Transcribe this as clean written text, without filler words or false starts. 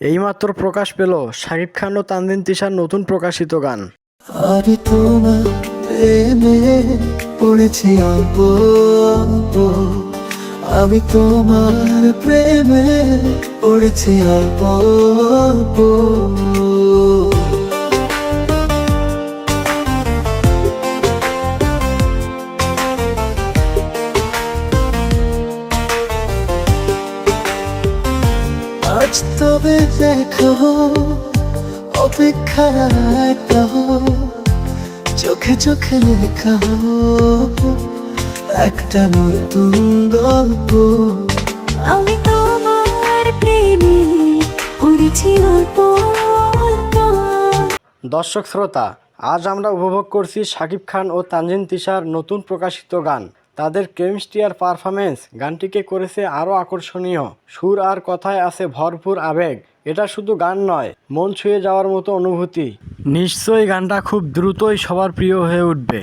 এইমাত্র প্রকাশ পেল শাকিব খান ও তানজিন তিশার নতুন প্রকাশিত গান। আমি তোমার প্রেমে পড়েছি অল্প অল্প, আমি তোমার প্রেমে পড়েছি অল্প অল্প। আজ তবে দেখো অপেক্ষায় দেখো, চোখে চোখে লেখা একটা নতুন গল্প। আমি তোমার প্রেমে পড়েছি অল্প অল্প। দর্শক শ্রোতা, আজ আমরা উপভোগ করছি শাকিব খান ও তানজিন তিশার নতুন প্রকাশিত গান। তাদের কেমিস্ট্রি আর পারফরমেন্স গানটিকে করেছে আরও আকর্ষণীয়। সুর আর কথায় আছে ভরপুর আবেগ। এটা শুধু গান নয়, মন ছুঁয়ে যাওয়ার মতো অনুভূতি। নিশ্চয়ই গানটা খুব দ্রুতই সবার প্রিয় হয়ে উঠবে।